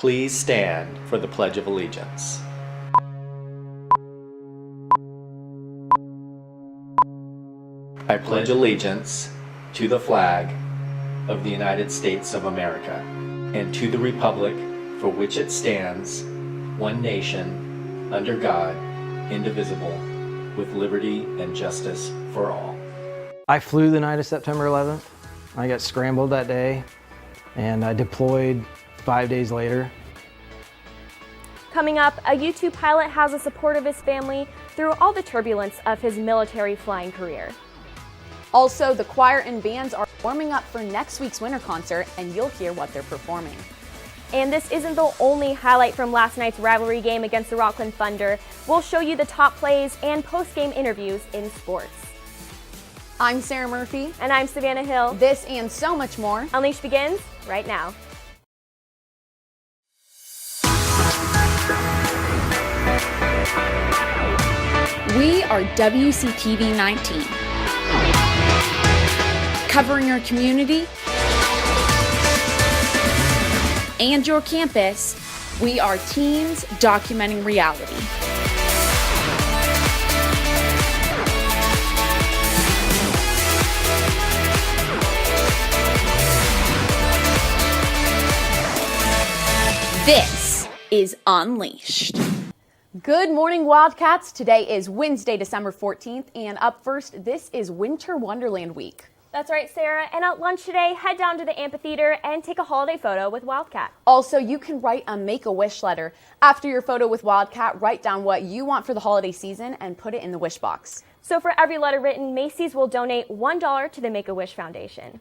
Please stand for the Pledge of Allegiance. I pledge allegiance to the flag of the United States of America and to the republic for which it stands, one nation, under God, indivisible, with liberty and justice for all. I flew the night of September 11th. I got scrambled that day, and I deployed 5 days later. Coming up, a U-2 pilot has the support of his family through all the turbulence of his military flying career. Also, the choir and bands are warming up for next week's winter concert, and you'll hear what they're performing. And this isn't the only highlight from last night's rivalry game against the Rockland Thunder. We'll show you the top plays and post-game interviews in sports. I'm Sarah Murphy. And I'm Savannah Hill. This and so much more. Unleashed begins right now. We are WCTV 19. Covering your community and your campus, we are teens documenting reality. This is Unleashed. Good morning, Wildcats. Today is Wednesday, December 14th, and up first, this is Winter Wonderland Week. That's right, Sarah. And at lunch today, head down to the amphitheater and take a holiday photo with Wildcat. Also, you can write a Make-A-Wish letter. After your photo with Wildcat, write down what you want for the holiday season and put it in the wish box. So for every letter written, Macy's will donate $1 to the Make-A-Wish Foundation.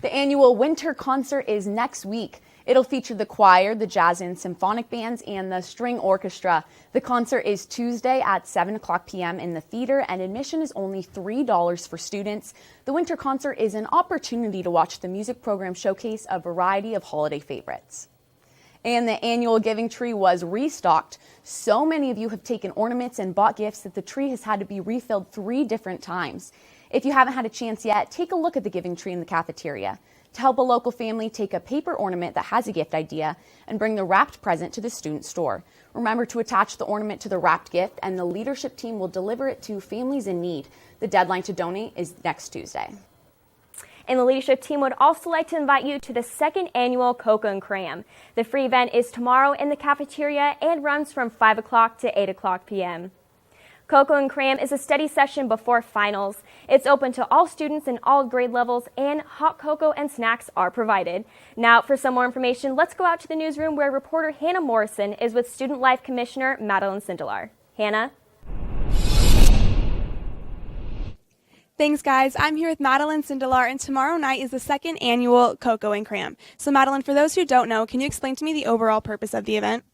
The annual winter concert is next week. It'll feature the choir, the jazz and symphonic bands, and the string orchestra. The concert is Tuesday at 7 o'clock p.m. in the theater, and admission is only $3 for students. The winter concert is an opportunity to watch the music program showcase a variety of holiday favorites. And the annual giving tree was restocked. So many of you have taken ornaments and bought gifts that the tree has had to be refilled 3 different times. If you haven't had a chance yet, take a look at the giving tree in the cafeteria. To help a local family, take a paper ornament that has a gift idea and bring the wrapped present to the student store. Remember to attach the ornament to the wrapped gift, and the leadership team will deliver it to families in need. The deadline to donate is next Tuesday. And the leadership team would also like to invite you to the second annual Cocoa and Cram. The free event is tomorrow in the cafeteria and runs from 5 o'clock to 8 o'clock p.m. Cocoa and Cram is a study session before finals. It's open to all students in all grade levels, and hot cocoa and snacks are provided. Now, for some more information, let's go out to the newsroom where reporter Hannah Morrison is with Student Life Commissioner Madeline Sindelar. Hannah? Thanks, guys. I'm here with Madeline Sindelar, and tomorrow night is the second annual Cocoa and Cram. So, Madeline, for those who don't know, can you explain to me the overall purpose of the event?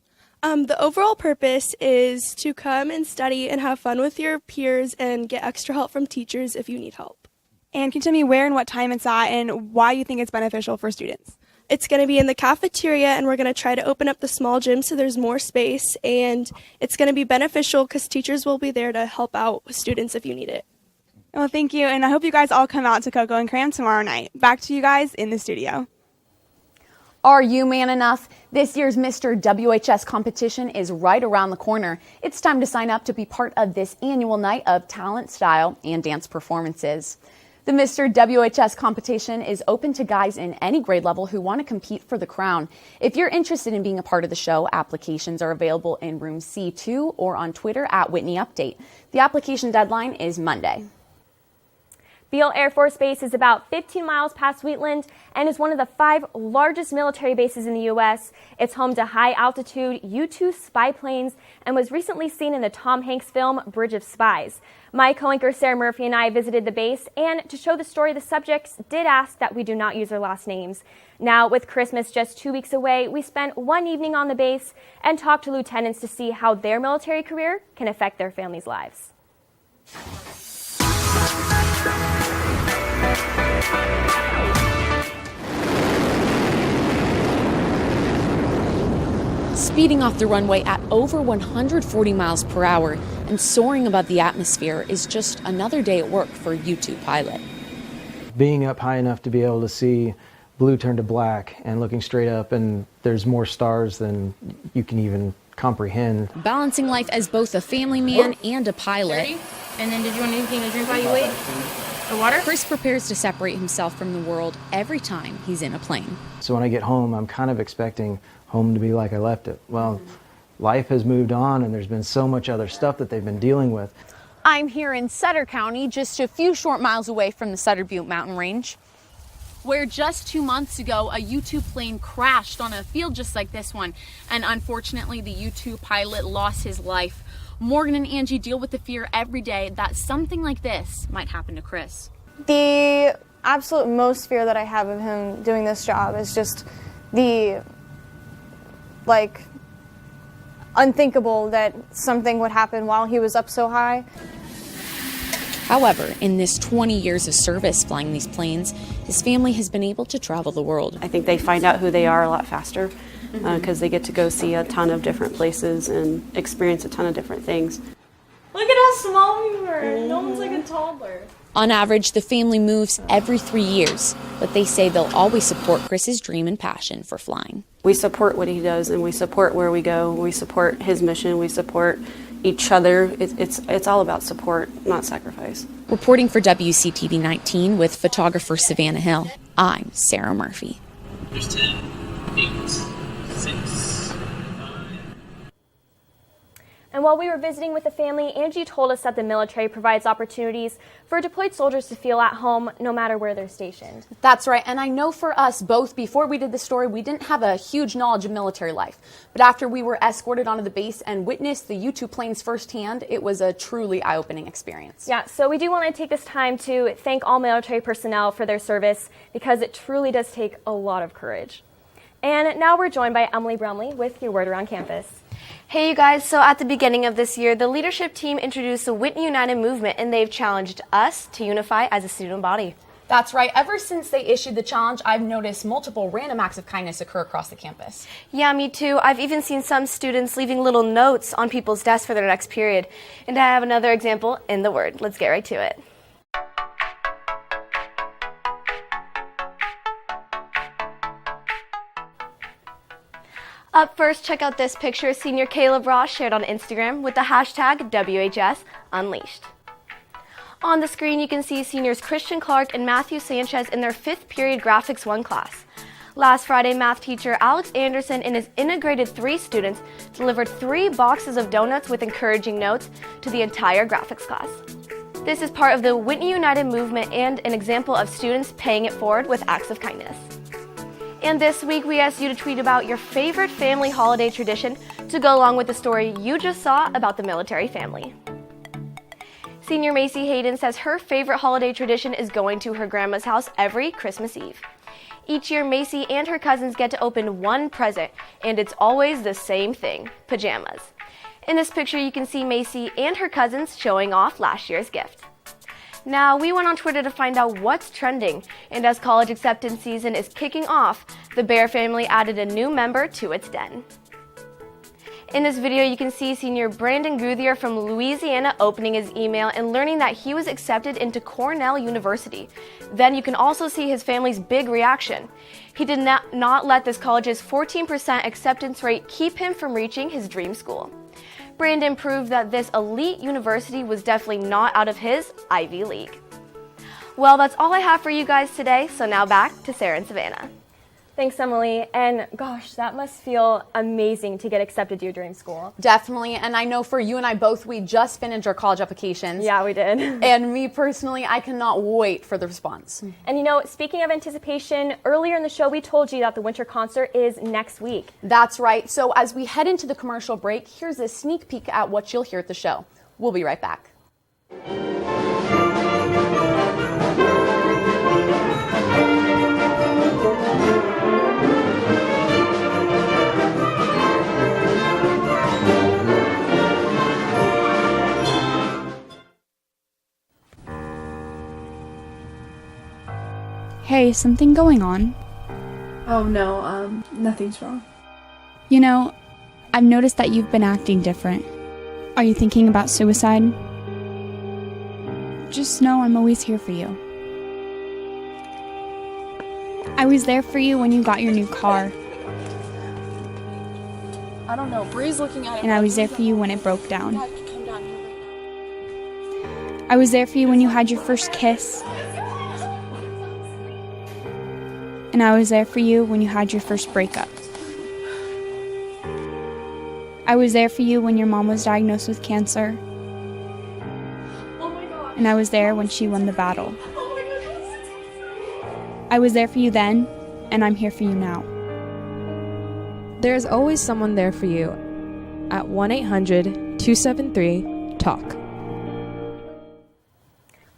The overall purpose is to come and study and have fun with your peers and get extra help from teachers if you need help. And can you tell me where and what time it's at and why you think it's beneficial for students? It's going to be in the cafeteria, and we're going to try to open up the small gym so there's more space, and it's going to be beneficial because teachers will be there to help out with students if you need it. Well, thank you, and I hope you guys all come out to Cocoa and Cram tomorrow night. Back to you guys in the studio. Are you man enough? This year's Mr. WHS competition is right around the corner. It's time to sign up to be part of this annual night of talent, style, and dance performances. The Mr. WHS competition is open to guys in any grade level who want to compete for the crown. If you're interested in being a part of the show, applications are available in room C2 or on Twitter at Whitney Update. The application deadline is Monday. Beale Air Force Base is about 15 miles past Wheatland and is one of the 5 largest military bases in the U.S. It's home to high-altitude U-2 spy planes and was recently seen in the Tom Hanks film Bridge of Spies. My co-anchor Sarah Murphy and I visited the base, and to show the story, the subjects did ask that we do not use their last names. Now, with Christmas just 2 weeks away, we spent one evening on the base and talked to lieutenants to see how their military career can affect their families' lives. Speeding off the runway at over 140 miles per hour and soaring above the atmosphere is just another day at work for a U-2 pilot. Being up high enough to be able to see blue turned to black and looking straight up, and there's more stars than you can even comprehend. Balancing life as both a family man and a pilot. And then did you want anything to drink while you wait? The water? Chris prepares to separate himself from the world every time he's in a plane. So when I get home, I'm kind of expecting home to be like I left it. Well, life has moved on, and there's been so much other stuff that they've been dealing with. I'm here in Sutter County, just a few short miles away from the Sutter Butte mountain range, where just 2 months ago, a U-2 plane crashed on a field just like this one. And unfortunately, the U-2 pilot lost his life. Morgan and Angie deal with the fear every day that something like this might happen to Chris. The absolute most fear that I have of him doing this job is just the, unthinkable that something would happen while he was up so high. However, in this 20 years of service flying these planes, his family has been able to travel the world. I think they find out who they are a lot faster because they get to go see a ton of different places and experience a ton of different things. Look at how small we were. No one's like a toddler. On average, the family moves every 3 years, but they say they'll always support Chris's dream and passion for flying. We support what he does, and we support where we go. We support his mission. We support each other. It's all about support, not sacrifice. Reporting for WCTV 19 with photographer Savannah Hill, I'm Sarah Murphy. There's 10, 8, 6, 5. And while we were visiting with the family, Angie told us that the military provides opportunities for deployed soldiers to feel at home no matter where they're stationed. That's right, and I know for us both, before we did the story, we didn't have a huge knowledge of military life. But after we were escorted onto the base and witnessed the U-2 planes firsthand, it was a truly eye-opening experience. Yeah, so we do want to take this time to thank all military personnel for their service, because it truly does take a lot of courage. And now we're joined by Emily Brumley with your Word Around Campus. Hey you guys, so at the beginning of this year, the leadership team introduced the Whitney United movement, and they've challenged us to unify as a student body. That's right. Ever since they issued the challenge, I've noticed multiple random acts of kindness occur across the campus. Yeah, me too. I've even seen some students leaving little notes on people's desks for their next period. And I have another example in the Word. Let's get right to it. Up first, check out this picture senior Caleb Ross shared on Instagram with the hashtag WHSUnleashed. On the screen, you can see seniors Christian Clark and Matthew Sanchez in their 5th period Graphics 1 class. Last Friday, math teacher Alex Anderson and his integrated 3 students delivered 3 boxes of donuts with encouraging notes to the entire graphics class. This is part of the Whitney United movement and an example of students paying it forward with acts of kindness. And this week, we asked you to tweet about your favorite family holiday tradition to go along with the story you just saw about the military family. Senior Macy Hayden says her favorite holiday tradition is going to her grandma's house every Christmas Eve. Each year, Macy and her cousins get to open one present, and it's always the same thing, pajamas. In this picture, you can see Macy and her cousins showing off last year's gift. Now, we went on Twitter to find out what's trending, and as college acceptance season is kicking off, the Bear family added a new member to its den. In this video, you can see senior Brandon Guthier from Louisiana opening his email and learning that he was accepted into Cornell University. Then you can also see his family's big reaction. He did not let this college's 14% acceptance rate keep him from reaching his dream school. Brandon proved that this elite university was definitely not out of his Ivy League. Well, that's all I have for you guys today, so now back to Sarah and Savannah. Thanks, Emily. And gosh, that must feel amazing to get accepted to your dream school. Definitely. And I know for you and I both, we just finished our college applications. Yeah, we did. And me personally, I cannot wait for the response. And you know, speaking of anticipation, earlier in the show, we told you that the winter concert is next week. That's right. So as we head into the commercial break, here's a sneak peek at what you'll hear at the show. We'll be right back. Hey, something going on? Oh no, nothing's wrong. You know, I've noticed that you've been acting different. Are you thinking about suicide? Just know I'm always here for you. I was there for you when you got your new car. I don't know. Bree's looking at it. And I was there for you when it broke down. I was there for you when you had your first kiss. And I was there for you when you had your first breakup. I was there for you when your mom was diagnosed with cancer. And I was there when she won the battle. I was there for you then, and I'm here for you now. There's always someone there for you at 1-800-273-TALK.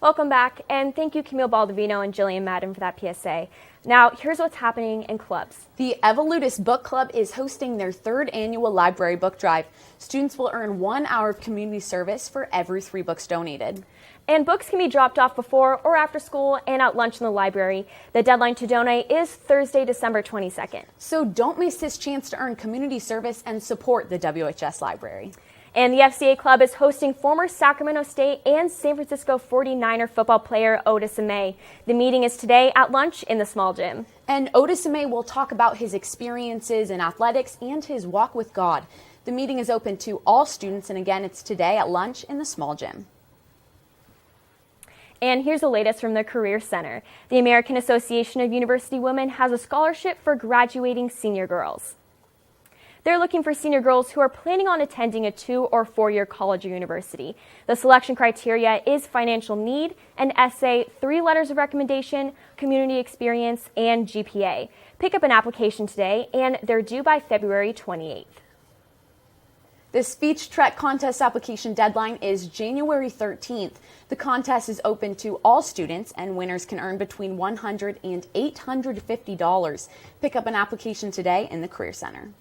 Welcome back, and thank you Camille Baldovino and Jillian Madden for that PSA. Now, here's what's happening in clubs. The Evolutus Book Club is hosting their 3rd annual library book drive. Students will earn 1 hour of community service for every 3 books donated. And books can be dropped off before or after school and at lunch in the library. The deadline to donate is Thursday, December 22nd. So don't miss this chance to earn community service and support the WHS Library. And the FCA Club is hosting former Sacramento State and San Francisco 49er football player Otis May. The meeting is today at lunch in the small gym. And Otis May will talk about his experiences in athletics and his walk with God. The meeting is open to all students, and again, it's today at lunch in the small gym. And here's the latest from the Career Center. The American Association of University Women has a scholarship for graduating senior girls. They're looking for senior girls who are planning on attending a 2- or 4-year college or university. The selection criteria is financial need, an essay, 3 letters of recommendation, community experience, and GPA. Pick up an application today, and they're due by February 28th. The Speech Trek contest application deadline is January 13th. The contest is open to all students, and winners can earn between $100 and $850. Pick up an application today in the Career Center.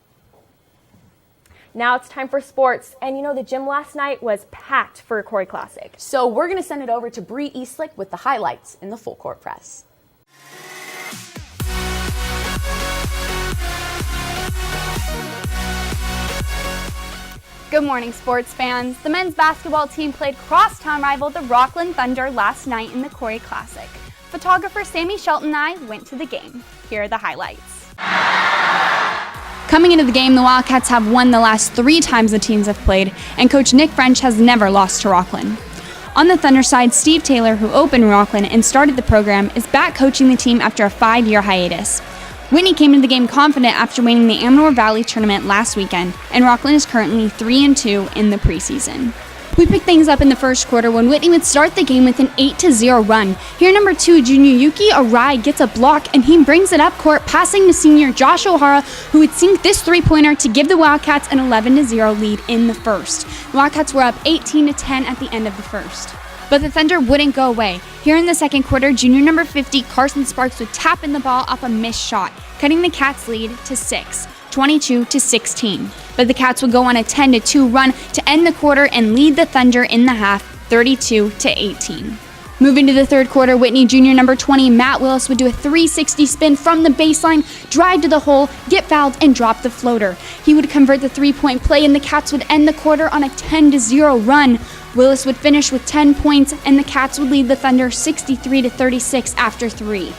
Now it's time for sports, and you know the gym last night was packed for a Corey Classic. So we're going to send it over to Bree Eastlick with the highlights in the full court press. Good morning, sports fans. The men's basketball team played crosstown rival the Rockland Thunder last night in the Corey Classic. Photographer Sammy Shelton and I went to the game. Here are the highlights. Coming into the game, the Wildcats have won the last 3 times the teams have played, and coach Nick French has never lost to Rockland. On the Thunder side, Steve Taylor, who opened Rockland and started the program, is back coaching the team after a 5-year hiatus. Whitney came into the game confident after winning the Amador Valley tournament last weekend, and Rockland is currently 3-2 in the preseason. We picked things up in the first quarter when Whitney would start the game with an 8-0 run. Here, number 2, junior Yuki Arai gets a block, and he brings it up court, passing to senior Josh O'Hara, who would sink this 3-pointer to give the Wildcats an 11-0 lead in the first. The Wildcats were up 18-10 at the end of the first. But the Thunder wouldn't go away. Here in the second quarter, junior number 50, Carson Sparks, would tap in the ball off a missed shot, cutting the Cats' lead to 6. 22-16. But the Cats would go on a 10-2 run to end the quarter and lead the Thunder in the half, 32-18. Moving to the third quarter, Whitney junior number 20, Matt Willis, would do a 360 spin from the baseline, drive to the hole, get fouled, and drop the floater. He would convert the 3-point play, and the Cats would end the quarter on a 10-0 run. Willis would finish with 10 points, and the Cats would lead the Thunder 63-36 after 3.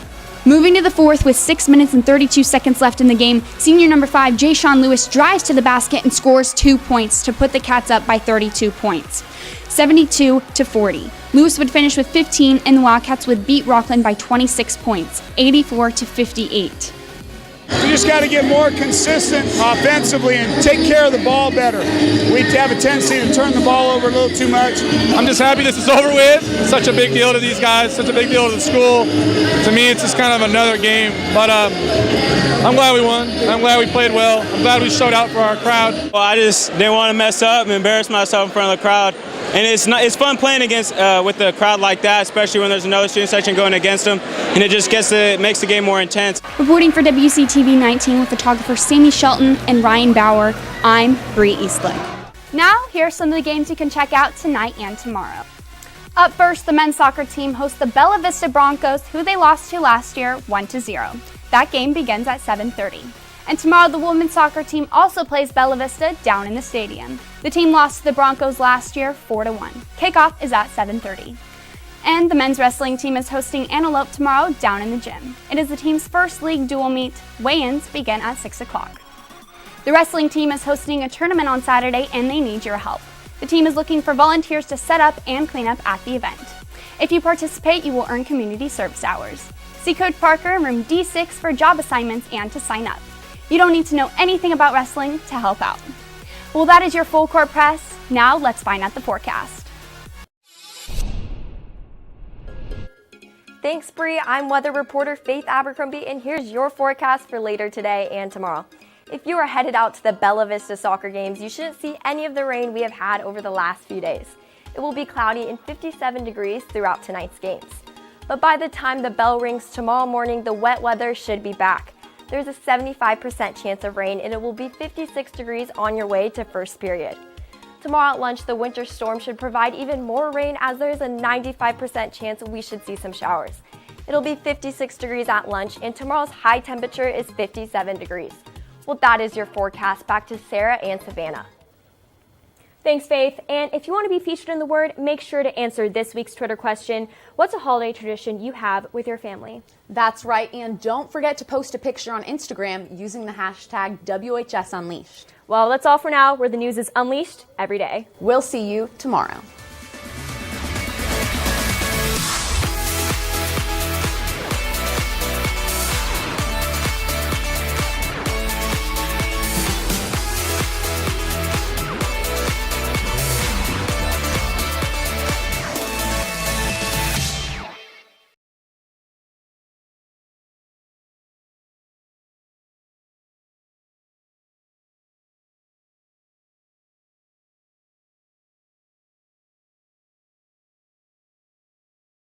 Moving to the fourth with 6 minutes and 32 seconds left in the game, senior number 5, Jay-Sean Lewis, drives to the basket and scores 2 points to put the Cats up by 32 points. 72-40. Lewis would finish with 15, and the Wildcats would beat Rockland by 26 points, 84-58. We just got to get more consistent offensively and take care of the ball better. We have a tendency to turn the ball over a little too much. I'm just happy this is over with. It's such a big deal to these guys, such a big deal to the school. To me, it's just kind of another game. But I'm glad we won. I'm glad we played well. I'm glad we showed out for our crowd. Well, I just didn't want to mess up and embarrass myself in front of the crowd. And it's fun playing against with the crowd like that, especially when there's another student section going against them, and it just makes the game more intense. Reporting for WCTV 19 with photographer Sammy Shelton and Ryan Bauer, I'm Bree Eastlick. Now, here are some of the games you can check out tonight and tomorrow. Up first, the men's soccer team hosts the Bella Vista Broncos, who they lost to last year 1-0. That game begins at 7:30. And tomorrow, the women's soccer team also plays Bella Vista down in the stadium. The team lost to the Broncos last year 4-1. Kickoff is at 7:30. And the men's wrestling team is hosting Antelope tomorrow down in the gym. It is the team's first league dual meet. Weigh-ins begin at 6 o'clock. The wrestling team is hosting a tournament on Saturday and they need your help. The team is looking for volunteers to set up and clean up at the event. If you participate, you will earn community service hours. See Coach Parker in room D6 for job assignments and to sign up. You don't need to know anything about wrestling to help out. Well, that is your full court press. Now let's find out the forecast. Thanks, Bree. I'm weather reporter Faith Abercrombie, and here's your forecast for later today and tomorrow. If you are headed out to the Bella Vista soccer games, you shouldn't see any of the rain we have had over the last few days. It will be cloudy and 57 degrees throughout tonight's games. But by the time the bell rings tomorrow morning, the wet weather should be back. There's a 75% chance of rain and it will be 56 degrees on your way to first period. Tomorrow at lunch, the winter storm should provide even more rain as there's a 95% chance we should see some showers. It'll be 56 degrees at lunch and tomorrow's high temperature is 57 degrees. Well, that is your forecast. Back to Sarah and Savannah. Thanks, Faith. And if you want to be featured in the Word, make sure to answer this week's Twitter question. What's a holiday tradition you have with your family? That's right, and don't forget to post a picture on Instagram using the hashtag WHS Unleashed. Well, that's all for now, where the news is unleashed every day. We'll see you tomorrow.